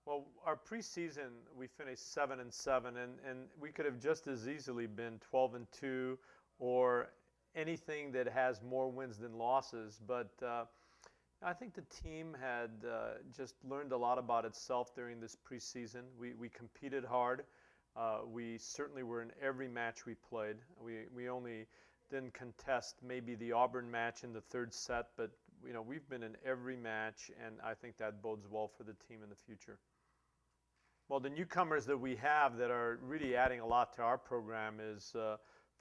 Well, our preseason, we finished 7-7, and we could have just as easily been 12-2 or anything that has more wins than losses. But I think the team had just learned a lot about itself during this preseason. We competed hard. We certainly were in every match we played. We only didn't contest maybe the Auburn match in the third set, but we've been in every match, and I think that bodes well for the team in the future. Well, the newcomers that we have that are really adding a lot to our program is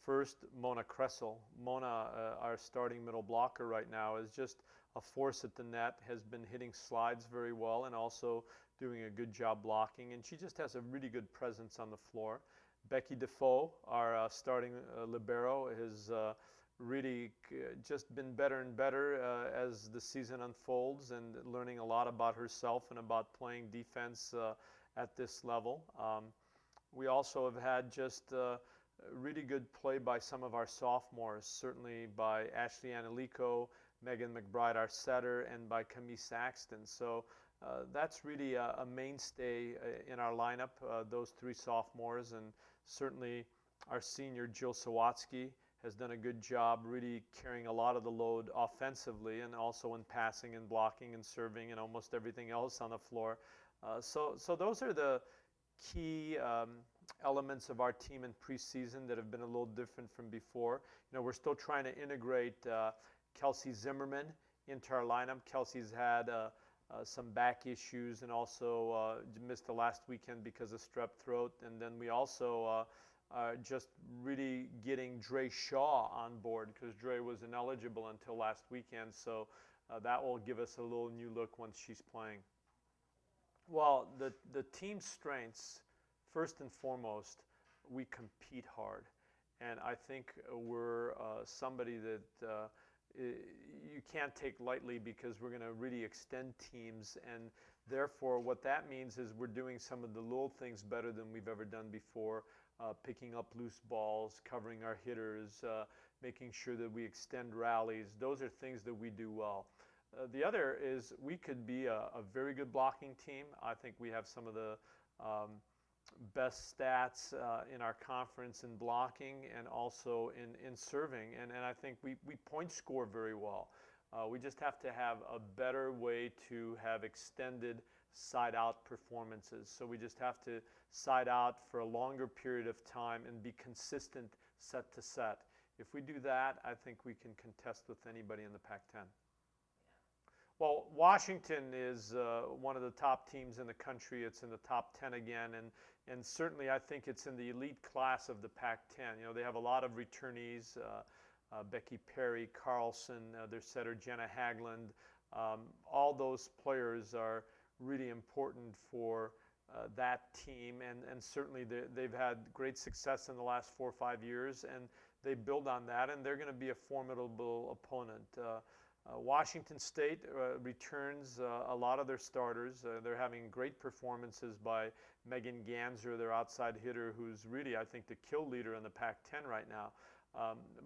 first Mona Kressel. Mona, our starting middle blocker right now, is just a force at the net, has been hitting slides very well and also doing a good job blocking, and she just has a really good presence on the floor. Becky Defoe, our starting libero, has really just been better and better as the season unfolds and learning a lot about herself and about playing defense at this level. We also have had just really good play by some of our sophomores, certainly by Ashley Annalico, Megan McBride, our setter, and by Camille Saxton. So that's really a mainstay in our lineup, those three sophomores, and certainly our senior Jill Sawatsky has done a good job really carrying a lot of the load offensively and also in passing and blocking and serving and almost everything else on the floor. So those are the key elements of our team in preseason that have been a little different from before. We're still trying to integrate Kelsey Zimmerman into our lineup. Kelsey's had some back issues and also missed the last weekend because of strep throat. And then we also are just really getting Dre Shaw on board because Dre was ineligible until last weekend. So that will give us a little new look once she's playing. Well, the team's strengths, first and foremost, we compete hard. And I think we're somebody that you can't take lightly because we're going to really extend teams. And therefore, what that means is we're doing some of the little things better than we've ever done before, picking up loose balls, covering our hitters, making sure that we extend rallies. Those are things that we do well. The other is we could be a very good blocking team. I think we have some of the best stats in our conference in blocking and also in serving. And I think we point score very well. We just have to have a better way to have extended side-out performances. So we just have to side out for a longer period of time and be consistent set to set. If we do that, I think we can contest with anybody in the Pac-10. Well, Washington is one of the top teams in the country. It's in the top 10 again, and certainly I think it's in the elite class of the Pac-10. They have a lot of returnees, Becky Perry, Carlson, their setter Jenna Hagland. All those players are really important for that team, and certainly they've had great success in the last 4 or 5 years, and they build on that, and they're going to be a formidable opponent. Washington State returns a lot of their starters. They're having great performances by Megan Ganser, their outside hitter, who's really, I think, the kill leader in the Pac-10 right now.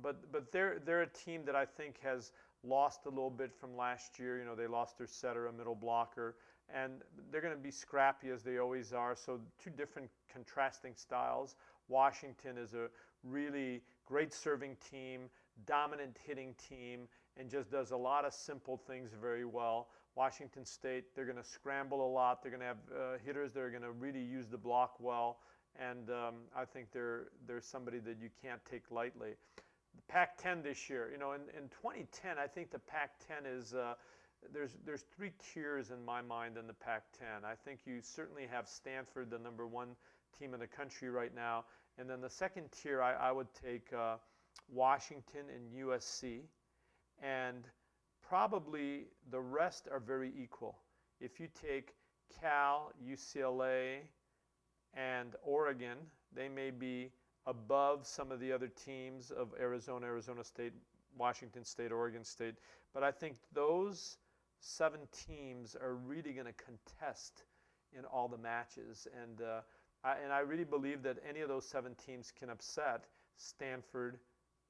But they're a team that I think has lost a little bit from last year. They lost their setter, a middle blocker, and they're going to be scrappy as they always are. So two different contrasting styles. Washington is a really great serving team, dominant hitting team, and just does a lot of simple things very well. Washington State, they're going to scramble a lot. They're going to have hitters that are going to really use the block well, and I think they're somebody that you can't take lightly. The Pac-10 this year, in 2010, I think the Pac-10 is there's 3 tiers in my mind in the Pac-10. I think you certainly have Stanford, the #1 team in the country right now, and then the second tier I would take Washington and USC, and probably the rest are very equal. If you take Cal, UCLA, and Oregon, they may be above some of the other teams of Arizona, Arizona State, Washington State, Oregon State. But I think those 7 teams are really going to contest in all the matches. And I really believe that any of those 7 teams can upset Stanford,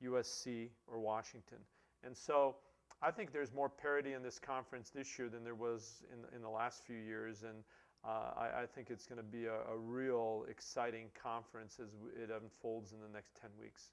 USC, or Washington. And so I think there's more parity in this conference this year than there was in the last few years. And I think it's going to be a real exciting conference as it unfolds in the next 10 weeks.